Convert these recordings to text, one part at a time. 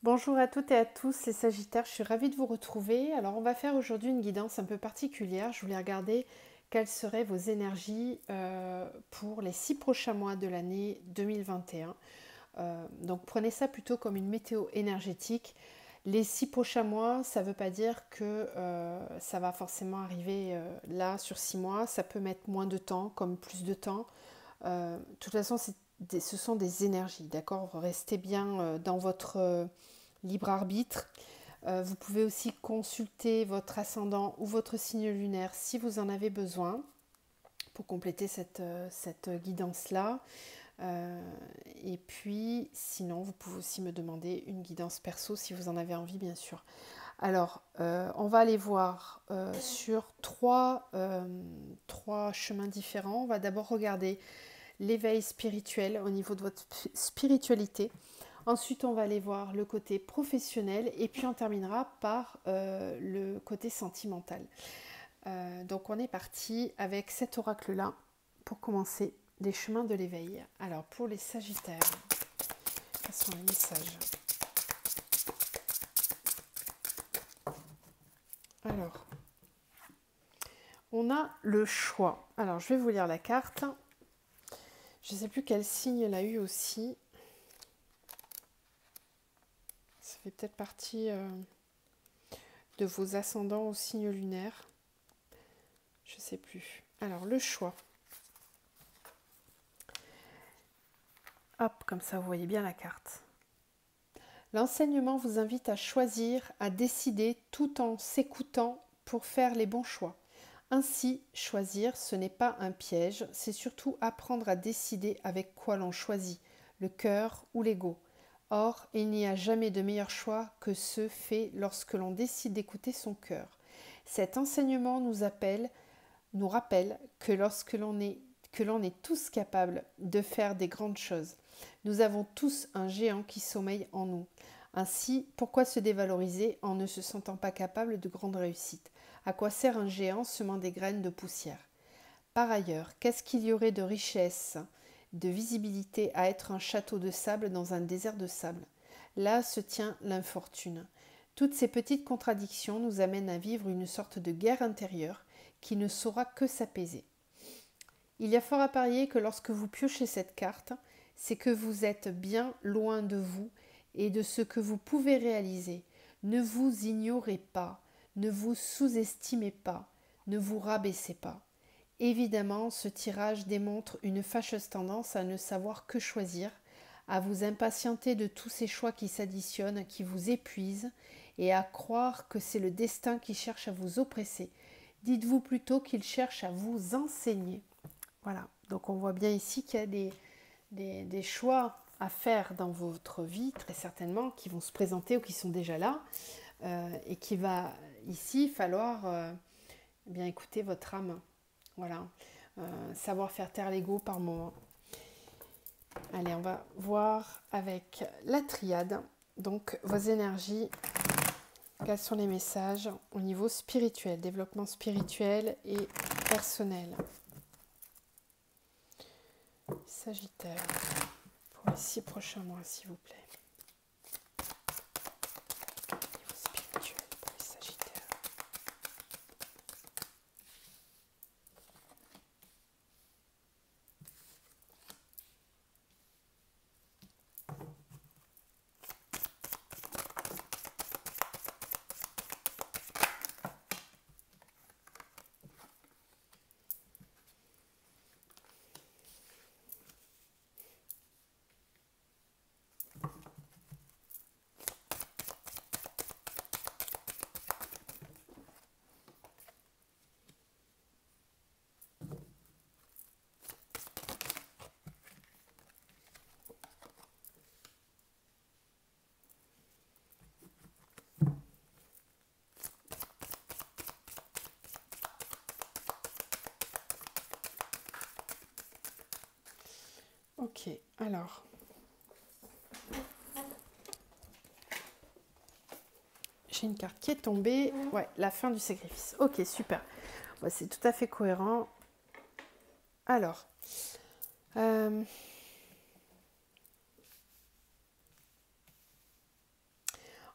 Bonjour à toutes et à tous les Sagittaires, je suis ravie de vous retrouver. Alors on va faire aujourd'hui une guidance un peu particulière. Je voulais regarder quelles seraient vos énergies pour les 6 prochains mois de l'année 2021. Donc prenez ça plutôt comme une météo énergétique. Les 6 prochains mois, ça ne veut pas dire que ça va forcément arriver là sur 6 mois. Ça peut mettre moins de temps comme plus de temps. De toute façon, ce sont des énergies, d'accord? Restez bien dans votre libre arbitre. Vous pouvez aussi consulter votre ascendant ou votre signe lunaire si vous en avez besoin pour compléter cette guidance-là. Et puis, sinon, vous pouvez aussi me demander une guidance perso si vous en avez envie, bien sûr. Alors, on va aller voir sur trois chemins différents. On va d'abord regarder l'éveil spirituel au niveau de votre spiritualité. Ensuite, on va aller voir le côté professionnel et puis on terminera par le côté sentimental. Donc, on est parti avec cet oracle-là pour commencer les chemins de l'éveil. Alors, pour les Sagittaires, quels sont les messages? Alors, on a le choix. Alors, je vais vous lire la carte. Je ne sais plus quel signe elle a eu aussi. Ça fait peut-être partie de vos ascendants au signe lunaire. Je ne sais plus. Alors, le choix. Hop, comme ça, vous voyez bien la carte. L'enseignement vous invite à choisir, à décider tout en s'écoutant pour faire les bons choix. Ainsi, choisir, ce n'est pas un piège, c'est surtout apprendre à décider avec quoi l'on choisit, le cœur ou l'ego. Or, il n'y a jamais de meilleur choix que ceux faits lorsque l'on décide d'écouter son cœur. Cet enseignement nous rappelle que lorsque l'on est tous capables de faire des grandes choses, nous avons tous un géant qui sommeille en nous. Ainsi, pourquoi se dévaloriser en ne se sentant pas capable de grandes réussites? À quoi sert un géant semant des graines de poussière? Par ailleurs, qu'est-ce qu'il y aurait de richesse, de visibilité à être un château de sable dans un désert de sable? Là se tient l'infortune. Toutes ces petites contradictions nous amènent à vivre une sorte de guerre intérieure qui ne saura que s'apaiser. Il y a fort à parier que lorsque vous piochez cette carte, c'est que vous êtes bien loin de vous et de ce que vous pouvez réaliser. Ne vous ignorez pas, ne vous sous-estimez pas, ne vous rabaissez pas. Évidemment, ce tirage démontre une fâcheuse tendance à ne savoir que choisir, à vous impatienter de tous ces choix qui s'additionnent, qui vous épuisent, et à croire que c'est le destin qui cherche à vous oppresser. Dites-vous plutôt qu'il cherche à vous enseigner. Voilà, donc on voit bien ici qu'il y a des choix à faire dans votre vie, très certainement, qui vont se présenter ou qui sont déjà là, et qu'il va ici falloir bien écouter votre âme. Voilà, savoir faire taire l'ego par moment. Allez, on va voir avec la triade, donc vos énergies, quels sont les messages au niveau spirituel, développement spirituel et personnel. Sagittaire, pour les 6 prochains mois, s'il vous plaît. Niveau spirituel pour les Sagittaires. Ok, alors. J'ai une carte qui est tombée. Ouais, la fin du sacrifice. Ok, super. Ouais, c'est tout à fait cohérent. Alors.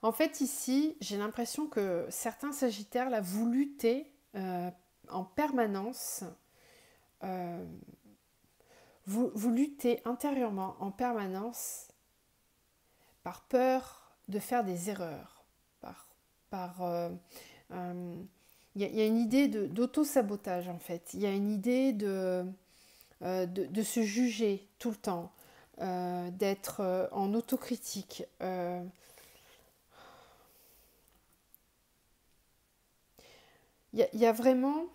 En fait, ici, j'ai l'impression que certains Sagittaires, là, vous luttez en permanence, euh, vous luttez intérieurement en permanence par peur de faire des erreurs, par y a une idée d'auto-sabotage en fait. Il y a une idée de se juger tout le temps, d'être en autocritique. Il y a vraiment,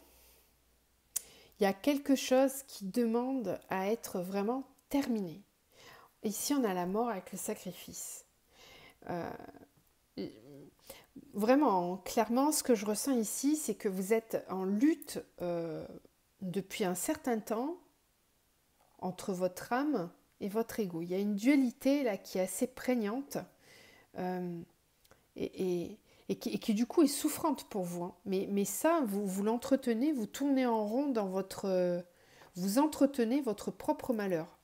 il y a quelque chose qui demande à être vraiment terminé. Ici, on a la mort avec le sacrifice. Euh, Vraiment, clairement, ce que je ressens ici, c'est que vous êtes en lutte depuis un certain temps entre votre âme et votre ego. Il y a une dualité là qui est assez prégnante euh, et qui du coup est souffrante pour vous. Hein. Mais ça, vous l'entretenez, vous tournez en rond dans votre... vous entretenez votre propre malheur.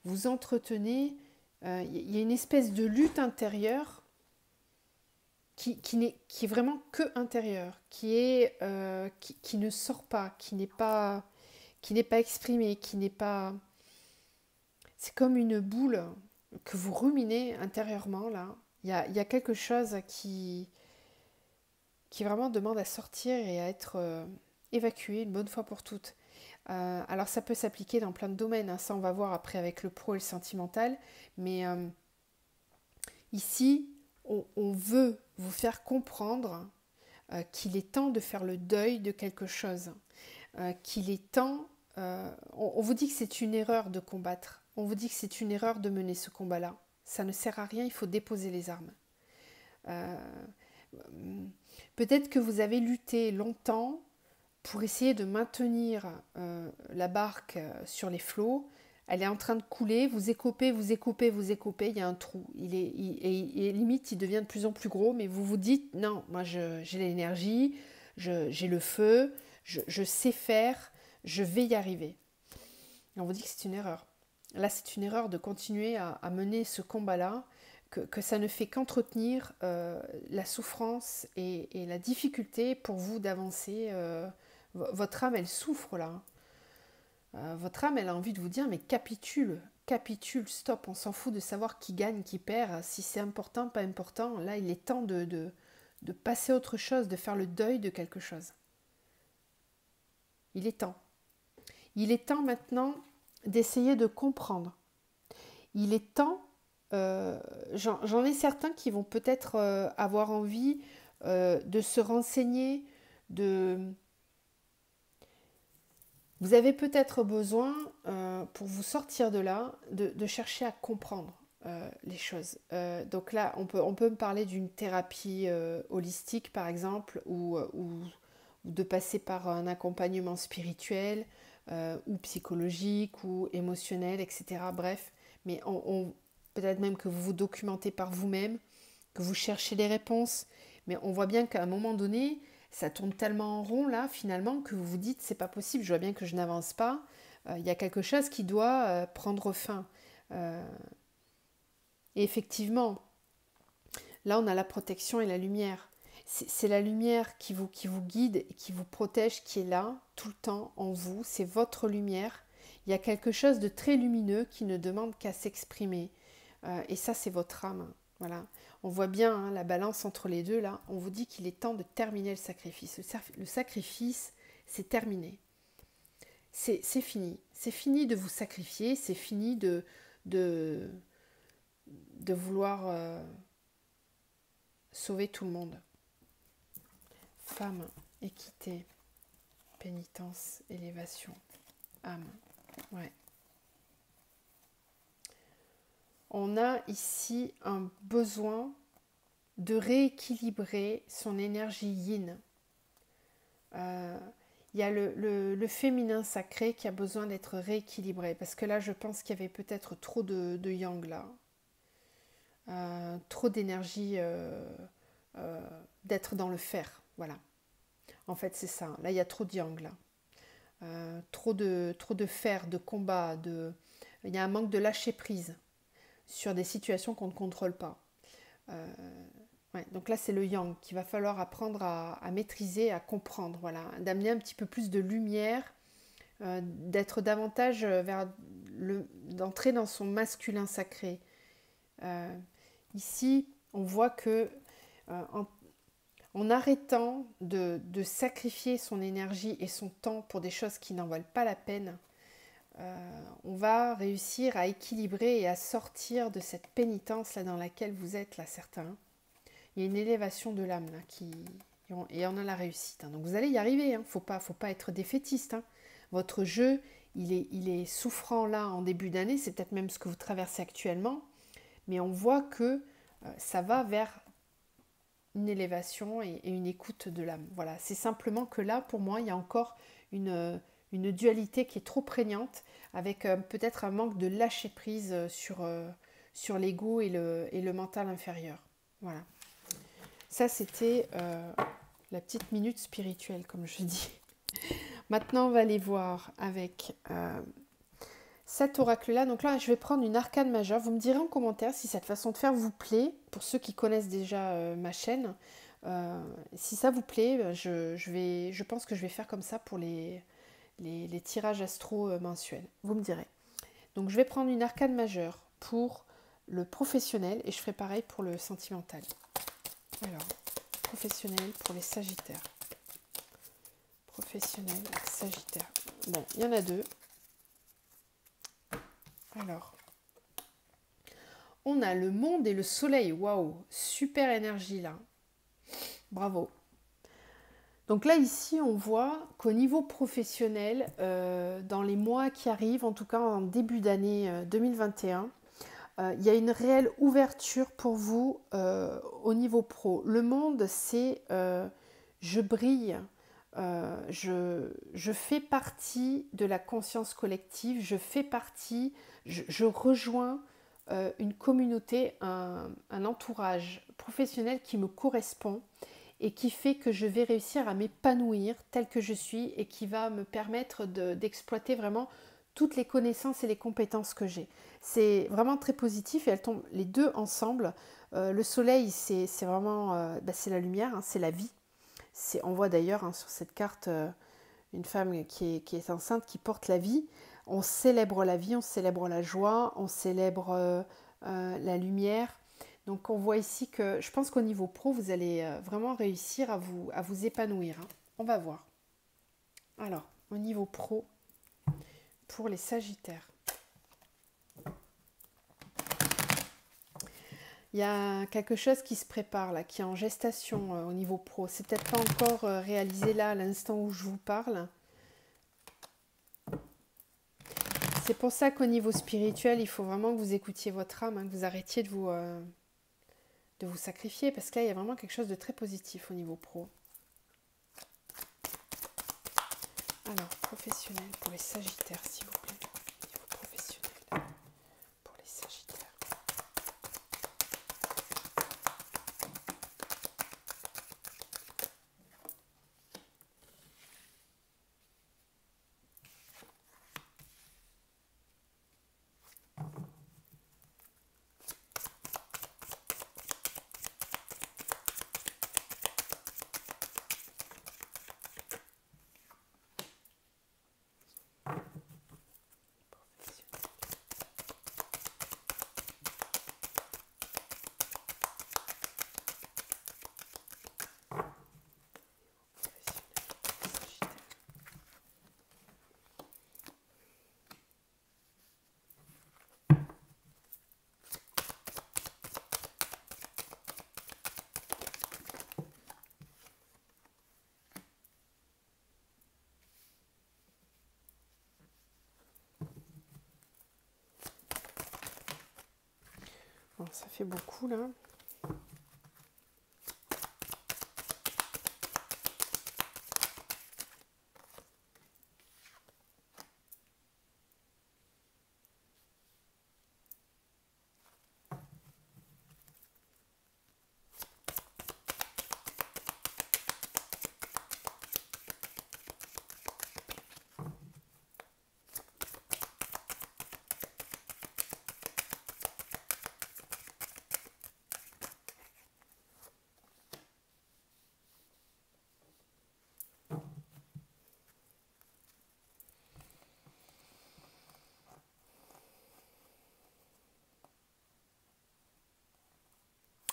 Vous entretenez... Il y a une espèce de lutte intérieure qui est vraiment que intérieure, qui ne sort pas, qui n'est pas exprimée, qui n'est pas... C'est comme une boule que vous ruminez intérieurement, là. Il y a quelque chose qui vraiment demande à sortir et à être évacué une bonne fois pour toutes. Alors ça peut s'appliquer dans plein de domaines, hein. Ça on va voir après avec le pro et le sentimental, mais ici on veut vous faire comprendre qu'il est temps de faire le deuil de quelque chose, qu'il est temps, on vous dit que c'est une erreur de combattre, on vous dit que c'est une erreur de mener ce combat-là, ça ne sert à rien, il faut déposer les armes. Euh, Peut-être que vous avez lutté longtemps pour essayer de maintenir la barque sur les flots. Elle est en train de couler, vous écopez, il y a un trou. Et limite, il devient de plus en plus gros, mais vous vous dites, non, moi j'ai l'énergie, j'ai le feu, je sais faire, je vais y arriver. Et on vous dit que c'est une erreur. Là, c'est une erreur de continuer à mener ce combat-là, que ça ne fait qu'entretenir la souffrance et la difficulté pour vous d'avancer. Votre âme, elle souffre là. Votre âme, elle a envie de vous dire, mais capitule, capitule, stop, on s'en fout de savoir qui gagne, qui perd, si c'est important, pas important. Là, il est temps de passer à autre chose, de faire le deuil de quelque chose. Il est temps. Il est temps maintenant d'essayer de comprendre. Il est temps, j'en ai certains qui vont peut-être avoir envie de se renseigner, de... Vous avez peut-être besoin, pour vous sortir de là, de chercher à comprendre les choses. Donc là, on peut me parler d'une thérapie holistique, par exemple, ou de passer par un accompagnement spirituel, ou psychologique, ou émotionnel, etc. Bref, mais peut-être même que vous vous documentez par vous-même, que vous cherchez les réponses, mais on voit bien qu'à un moment donné, ça tourne tellement en rond là finalement que vous vous dites c'est pas possible, je vois bien que je n'avance pas, il y a quelque chose qui doit prendre fin. Euh, et effectivement, là on a la protection et la lumière. C'est la lumière qui vous guide et qui vous protège, qui est là tout le temps en vous, c'est votre lumière. Il y a quelque chose de très lumineux qui ne demande qu'à s'exprimer. Et ça c'est votre âme. Voilà. On voit bien hein, la balance entre les deux là. On vous dit qu'il est temps de terminer le sacrifice. Le sacrifice, c'est terminé. C'est fini. C'est fini de vous sacrifier. C'est fini de, de vouloir sauver tout le monde. Femme, équité, pénitence, élévation, âme. Ouais. On a ici un besoin de rééquilibrer son énergie yin. Il y a le féminin sacré qui a besoin d'être rééquilibré. Parce que là, je pense qu'il y avait peut-être trop de yang là. Trop d'énergie d'être dans le fer. Voilà. En fait, c'est ça. Là, il y a trop de yang là. Trop de fer, de combat. Il y a un manque de lâcher prise sur des situations qu'on ne contrôle pas. Ouais, donc là, c'est le yang qu'il va falloir apprendre à maîtriser, à comprendre, voilà, d'amener un petit peu plus de lumière, d'être davantage d'entrer dans son masculin sacré. Euh, Ici, on voit que en arrêtant de sacrifier son énergie et son temps pour des choses qui n'en valent pas la peine, on va réussir à équilibrer et à sortir de cette pénitence là dans laquelle vous êtes là, certains. Il y a une élévation de l'âme là et on a la réussite. Hein. Donc vous allez y arriver. Hein. Faut pas être défaitiste. Hein. Votre jeu, il est souffrant là en début d'année. C'est peut-être même ce que vous traversez actuellement, mais on voit que ça va vers une élévation et une écoute de l'âme. Voilà, c'est simplement que là, pour moi, il y a encore une dualité qui est trop prégnante, avec peut-être un manque de lâcher prise sur l'ego et le mental inférieur. Voilà. Ça, c'était la petite minute spirituelle, comme je dis. Maintenant, on va aller voir avec cet oracle-là. Donc là, je vais prendre une arcane majeure. Vous me direz en commentaire si cette façon de faire vous plaît, pour ceux qui connaissent déjà ma chaîne. Si ça vous plaît, je pense que je vais faire comme ça pour les tirages astro mensuels. Vous me direz. Donc je vais prendre une arcane majeure pour le professionnel et je ferai pareil pour le sentimental. Alors, professionnel pour les sagittaires. Professionnel, sagittaire. Bon, il y en a deux. Alors, on a le monde et le soleil. Waouh, super énergie là. Bravo. Donc là, ici, on voit qu'au niveau professionnel, dans les mois qui arrivent, en tout cas en début d'année 2021, il y a une réelle ouverture pour vous au niveau pro. Le monde, c'est je brille, je fais partie de la conscience collective, je fais partie, je rejoins une communauté, un entourage professionnel qui me correspond et qui fait que je vais réussir à m'épanouir tel que je suis et qui va me permettre d'exploiter vraiment toutes les connaissances et les compétences que j'ai. C'est vraiment très positif et elles tombent les deux ensemble. Le soleil, c'est vraiment c'est la lumière, hein, c'est la vie. On voit d'ailleurs hein, sur cette carte une femme qui est enceinte, qui porte la vie. On célèbre la vie, on célèbre la joie, on célèbre la lumière. Donc on voit ici que je pense qu'au niveau pro, vous allez vraiment réussir à vous épanouir. Hein. On va voir. Alors, au niveau pro, pour les sagittaires. Il y a quelque chose qui se prépare là, qui est en gestation au niveau pro. C'est peut-être pas encore réalisé là à l'instant où je vous parle. C'est pour ça qu'au niveau spirituel, il faut vraiment que vous écoutiez votre âme, hein, que vous arrêtiez de vous sacrifier, parce que là, il y a vraiment quelque chose de très positif au niveau pro. Alors, professionnel pour les sagittaires, s'il vous plaît. Niveau professionnel pour les sagittaires. Bon, ça fait beaucoup là.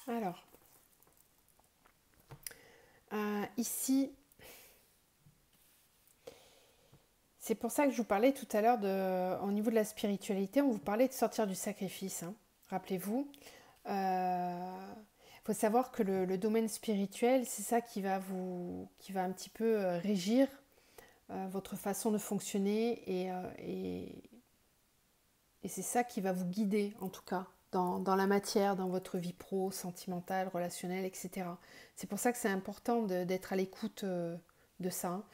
Alors, ici, c'est pour ça que je vous parlais tout à l'heure au niveau de la spiritualité, on vous parlait de sortir du sacrifice, hein. Rappelez-vous, faut savoir que le domaine spirituel, c'est ça qui va un petit peu régir votre façon de fonctionner et c'est ça qui va vous guider en tout cas dans la matière, dans votre vie pro, sentimentale, relationnelle, etc. C'est pour ça que c'est important d'être à l'écoute de ça, hein.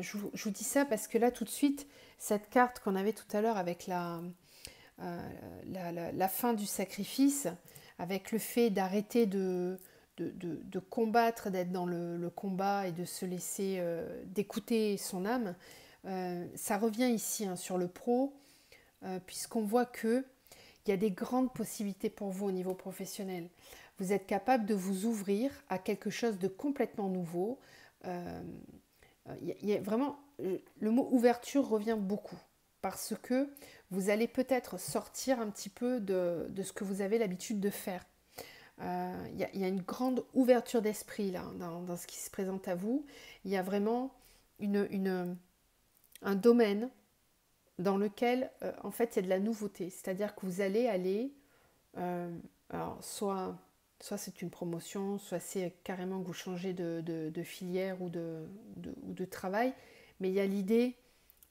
Je vous dis ça parce que là tout de suite, cette carte qu'on avait tout à l'heure avec la fin du sacrifice, avec le fait d'arrêter de combattre, d'être dans le combat et de se laisser, d'écouter son âme, ça revient ici, hein, sur le pro, puisqu'on voit qu'il y a des grandes possibilités pour vous au niveau professionnel. Vous êtes capable de vous ouvrir à quelque chose de complètement nouveau. Y a vraiment, le mot ouverture revient beaucoup parce que vous allez peut-être sortir un petit peu de ce que vous avez l'habitude de faire. Y a une grande ouverture d'esprit là dans ce qui se présente à vous. Il y a vraiment un domaine dans lequel en fait il y a de la nouveauté, c'est-à-dire que vous allez aller, alors soit c'est une promotion, soit c'est carrément que vous changez de filière ou de travail, mais il y a l'idée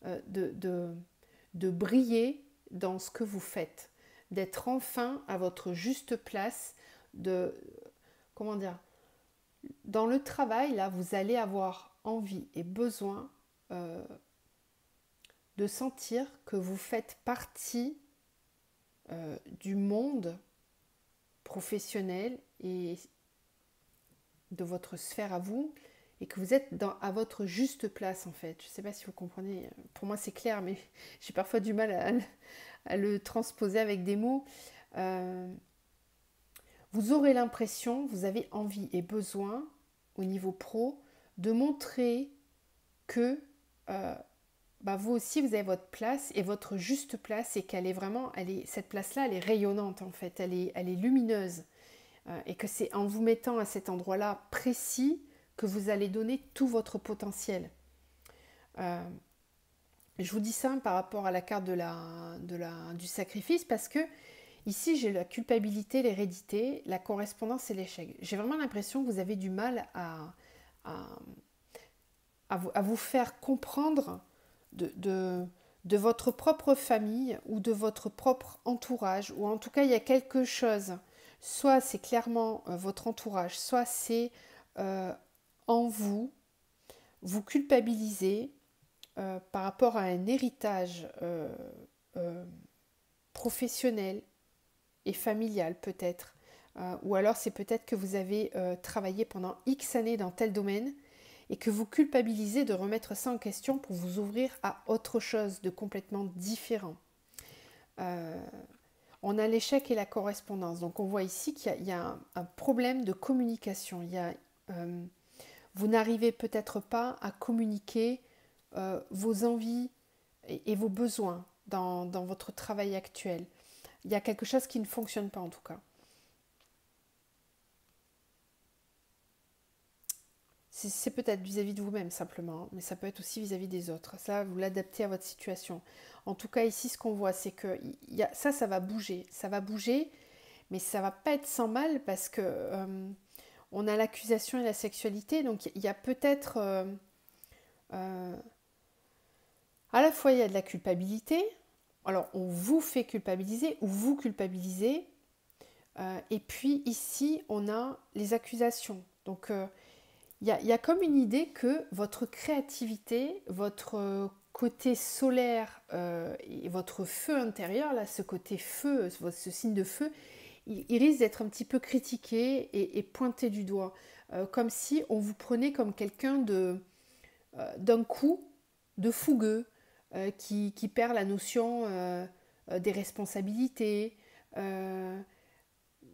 de briller dans ce que vous faites, d'être enfin à votre juste place, comment dire, dans le travail, là, vous allez avoir envie et besoin de sentir que vous faites partie du monde professionnel et de votre sphère à vous, et que vous êtes à votre juste place en fait. Je ne sais pas si vous comprenez, pour moi c'est clair, mais j'ai parfois du mal à le transposer avec des mots. Vous aurez l'impression, vous avez envie et besoin au niveau pro de montrer que vous aussi vous avez votre place et votre juste place, et qu'elle est vraiment, cette place-là elle est rayonnante en fait, elle est lumineuse. Et que c'est en vous mettant à cet endroit-là précis que vous allez donner tout votre potentiel. Je vous dis ça par rapport à la carte du sacrifice, parce que ici j'ai la culpabilité, l'hérédité, la correspondance et l'échec. J'ai vraiment l'impression que vous avez du mal à vous faire comprendre de votre propre famille ou de votre propre entourage, ou en tout cas il y a quelque chose. Soit c'est clairement votre entourage, soit c'est en vous, vous culpabilisez par rapport à un héritage professionnel et familial peut-être. Ou alors c'est peut-être que vous avez travaillé pendant X années dans tel domaine et que vous culpabilisez de remettre ça en question pour vous ouvrir à autre chose de complètement différent. On a l'échec et la correspondance. Donc on voit ici qu'il y a un problème de communication. Vous n'arrivez peut-être pas à communiquer vos envies et vos besoins dans votre travail actuel. Il y a quelque chose qui ne fonctionne pas en tout cas. C'est peut-être vis-à-vis de vous-même simplement, mais ça peut être aussi vis-à-vis des autres. Ça, vous l'adaptez à votre situation. En tout cas, ici, ce qu'on voit, c'est que ça va bouger. Ça va bouger, mais ça va pas être sans mal parce que on a l'accusation et la sexualité. Donc, il y a peut-être... à la fois, il y a de la culpabilité. Alors, on vous fait culpabiliser ou vous culpabilisez. Et puis, ici, on a les accusations. Donc... il y a comme une idée que votre créativité, votre côté solaire et votre feu intérieur, là, ce côté feu, ce signe de feu, il risque d'être un petit peu critiqué et pointé du doigt. Comme si on vous prenait comme quelqu'un d'un coup, de fougueux, qui perd la notion des responsabilités.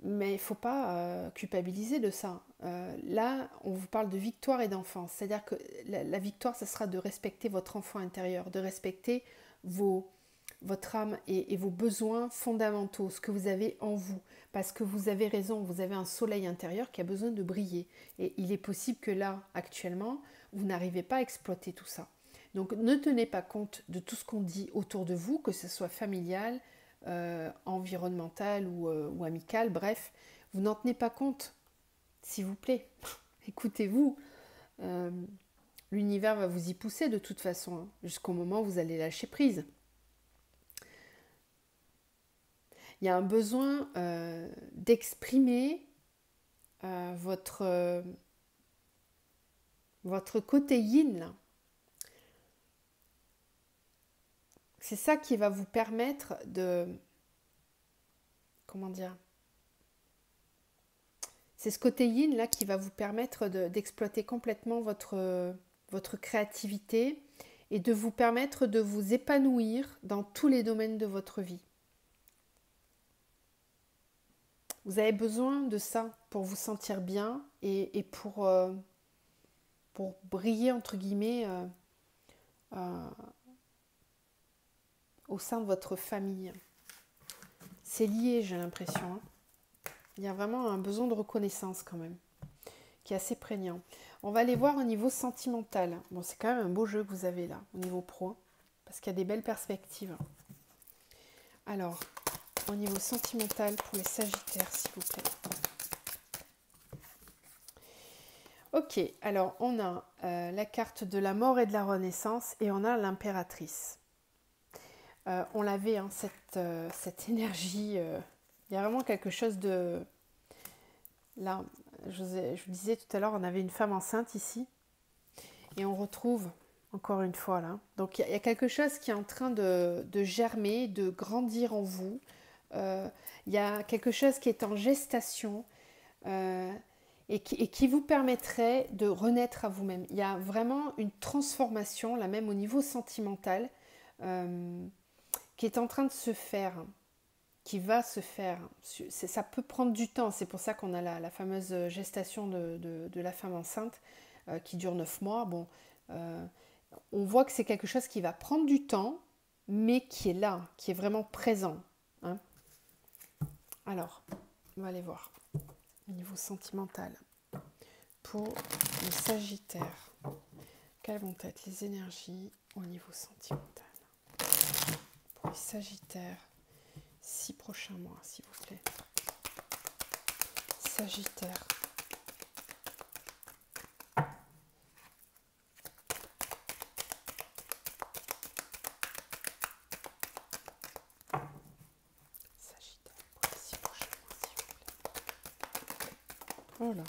Mais il ne faut pas culpabiliser de ça. Là, on vous parle de victoire et d'enfance. C'est-à-dire que la victoire, ce sera de respecter votre enfant intérieur, de respecter vos votre âme et vos besoins fondamentaux, ce que vous avez en vous. Parce que vous avez raison, vous avez un soleil intérieur qui a besoin de briller. Et il est possible que là, actuellement, vous n'arrivez pas à exploiter tout ça. Donc ne tenez pas compte de tout ce qu'on dit autour de vous, que ce soit familial, environnemental ou amical, bref. Vous n'en tenez pas compte, s'il vous plaît. Écoutez-vous. L'univers va vous y pousser de toute façon, hein, jusqu'au moment où vous allez lâcher prise. Il y a un besoin d'exprimer votre côté yin, là. C'est ça qui va vous permettre de... Comment dire? C'est ce côté yin là qui va vous permettre d'exploiter complètement votre créativité et de vous permettre de vous épanouir dans tous les domaines de votre vie. Vous avez besoin de ça pour vous sentir bien et pour briller entre guillemets au sein de votre famille. C'est lié, j'ai l'impression. Hein. Il y a vraiment un besoin de reconnaissance quand même, qui est assez prégnant. On va aller voir au niveau sentimental. Bon, c'est quand même un beau jeu que vous avez là, au niveau pro, parce qu'il y a des belles perspectives. Alors, au niveau sentimental pour les Sagittaires, s'il vous plaît. Ok, alors on a la carte de la mort et de la renaissance et on a l'impératrice. On l'avait, hein, cette énergie... il y a vraiment quelque chose de... Là, je vous disais tout à l'heure, on avait une femme enceinte ici. Et on retrouve, encore une fois, là. Donc, il y a quelque chose qui est en train de germer, de grandir en vous. Il y a quelque chose qui est en gestation et qui vous permettrait de renaître à vous-même. Il y a vraiment une transformation, là même au niveau sentimental, qui est en train de se faire. Qui va se faire. Ça peut prendre du temps, c'est pour ça qu'on a la fameuse gestation de la femme enceinte qui dure 9 mois. Bon, on voit que c'est quelque chose qui va prendre du temps, mais qui est là, qui est vraiment présent. Hein. Alors, on va aller voir au niveau sentimental. Pour les Sagittaires, quelles vont être les énergies au niveau sentimental? Pour les Sagittaires, 6 prochains mois, s'il vous plaît. Sagittaire. Sagittaire pour les 6 prochains mois, s'il vous plaît. Voilà.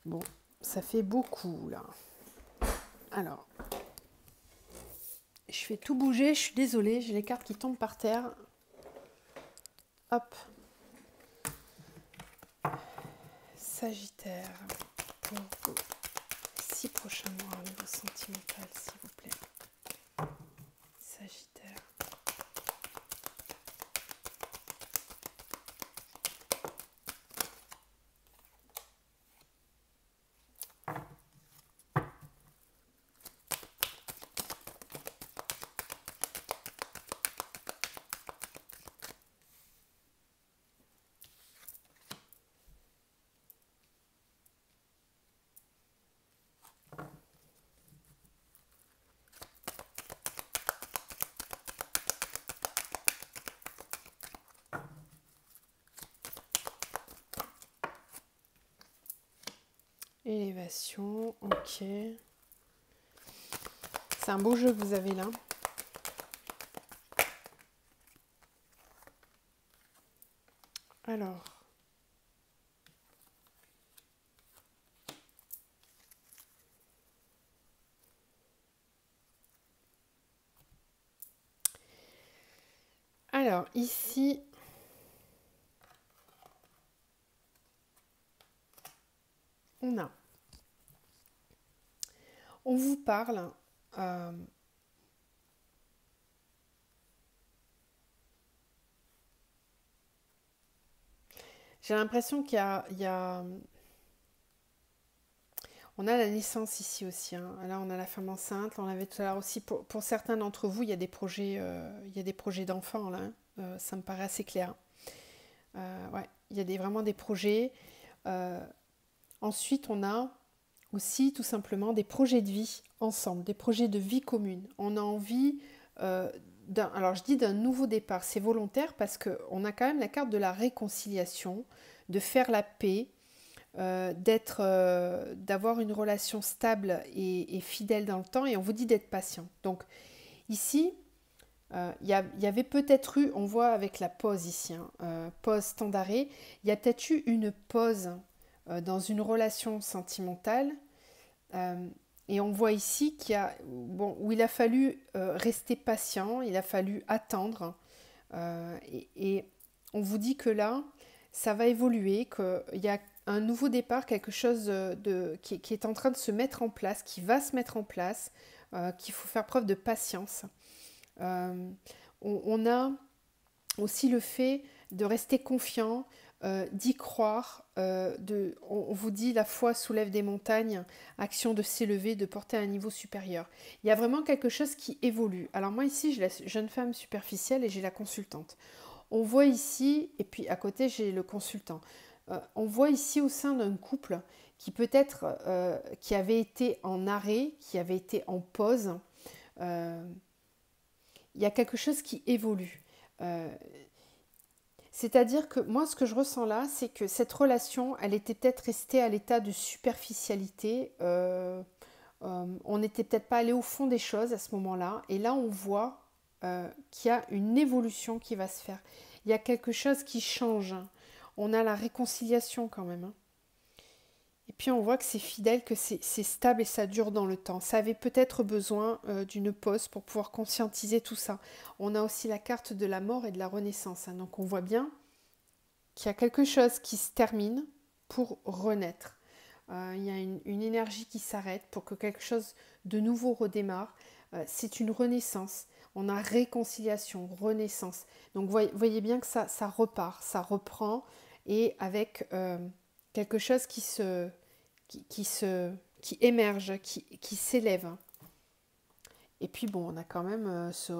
Bon, ça fait beaucoup là. Alors, je fais tout bouger, je suis désolée, j'ai les cartes qui tombent par terre. Hop. Sagittaire, pour vos 6 prochains mois au niveau sentimental, s'il vous plaît. Sagittaire. Élévation, ok. C'est un beau jeu que vous avez là. Alors. Alors, ici, on vous parle j'ai l'impression qu'il y a on a la naissance ici aussi, hein. Là, on a la femme enceinte. On l'avait tout à l'heure aussi. Pour certains d'entre vous, il y a des projets d'enfants là, hein. Ça me paraît assez clair. Ouais, il y a vraiment des projets. Euh, Ensuite, on a aussi tout simplement des projets de vie ensemble, des projets de vie commune. On a envie alors je dis d'un nouveau départ, c'est volontaire parce qu'on a quand même la carte de la réconciliation, de faire la paix, d'avoir une relation stable et fidèle dans le temps, et on vous dit d'être patient. Donc ici, il y avait peut-être eu, on voit avec la pause ici, hein, pause temps d'arrêt, il y a peut-être eu une pause dans une relation sentimentale. Euh, et on voit ici où il a fallu rester patient, il a fallu attendre. Et on vous dit que là, ça va évoluer, qu'il y a un nouveau départ, quelque chose qui est en train de se mettre en place, qui va se mettre en place, qu'il faut faire preuve de patience. On a aussi le fait de rester confiant, d'y croire. On vous dit la foi soulève des montagnes, action de s'élever, de porter à un niveau supérieur. Il y a vraiment quelque chose qui évolue. Alors moi ici, j'ai la jeune femme superficielle et j'ai la consultante. On voit ici, et puis à côté j'ai le consultant. On voit ici au sein d'un couple qui peut-être qui avait été en arrêt, qui avait été en pause. Euh, il y a quelque chose qui évolue. C'est-à-dire que moi, ce que je ressens là, c'est que cette relation, elle était peut-être restée à l'état de superficialité. On n'était peut-être pas allé au fond des choses à ce moment-là. Et là, on voit qu'il y a une évolution qui va se faire. Il y a quelque chose qui change. On a la réconciliation quand même, hein. Et puis on voit que c'est fidèle, que c'est stable et ça dure dans le temps. Ça avait peut-être besoin d'une pause pour pouvoir conscientiser tout ça. On a aussi la carte de la mort et de la renaissance, hein. Donc on voit bien qu'il y a quelque chose qui se termine pour renaître. Il y a une énergie qui s'arrête pour que quelque chose de nouveau redémarre. C'est une renaissance. On a réconciliation, renaissance. Donc voyez bien que ça repart, ça reprend et avec quelque chose qui émerge, qui s'élève. Et puis bon, on a quand même ce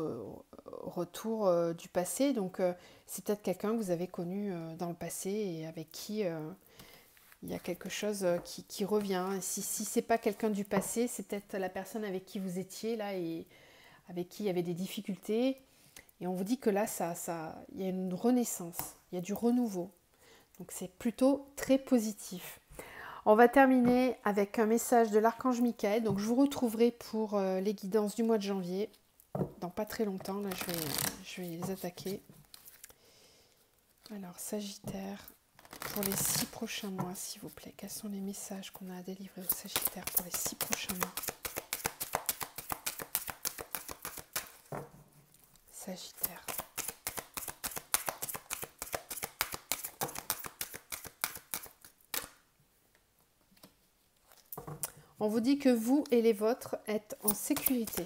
retour du passé, donc c'est peut-être quelqu'un que vous avez connu dans le passé et avec qui il y a quelque chose qui revient. Et si c'est pas quelqu'un du passé, c'est peut-être la personne avec qui vous étiez là et avec qui il y avait des difficultés. Et on vous dit que là, il y a une renaissance, il y a du renouveau. Donc c'est plutôt très positif. On va terminer avec un message de l'archange Michael. Donc je vous retrouverai pour les guidances du mois de janvier. Dans pas très longtemps, là je vais les attaquer. Alors Sagittaire, pour les 6 prochains mois, s'il vous plaît. Quels sont les messages qu'on a à délivrer au Sagittaire pour les 6 prochains mois? Sagittaire. On vous dit que vous et les vôtres êtes en sécurité.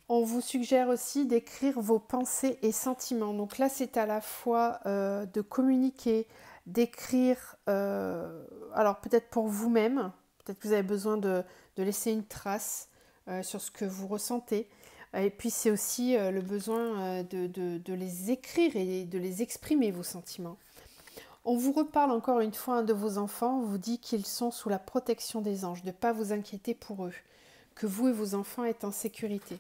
On vous suggère aussi d'écrire vos pensées et sentiments. Donc là, c'est à la fois de communiquer, d'écrire, alors peut-être pour vous-même, peut-être que vous avez besoin de laisser une trace sur ce que vous ressentez. Et puis c'est aussi le besoin de les écrire et de les exprimer, vos sentiments. On vous reparle encore une fois, un de vos enfants, on vous dit qu'ils sont sous la protection des anges, de ne pas vous inquiéter pour eux, que vous et vos enfants êtes en sécurité.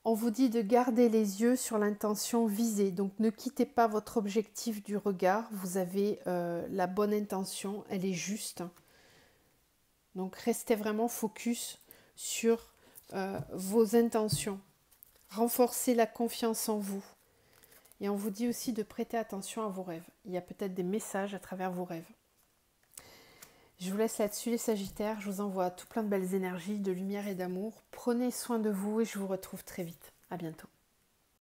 On vous dit de garder les yeux sur l'intention visée, donc ne quittez pas votre objectif du regard, vous avez la bonne intention, elle est juste. Donc restez vraiment focus sur vos intentions, renforcez la confiance en vous. Et on vous dit aussi de prêter attention à vos rêves. Il y a peut-être des messages à travers vos rêves. Je vous laisse là-dessus les Sagittaires, je vous envoie tout plein de belles énergies, de lumière et d'amour. Prenez soin de vous et je vous retrouve très vite. À bientôt.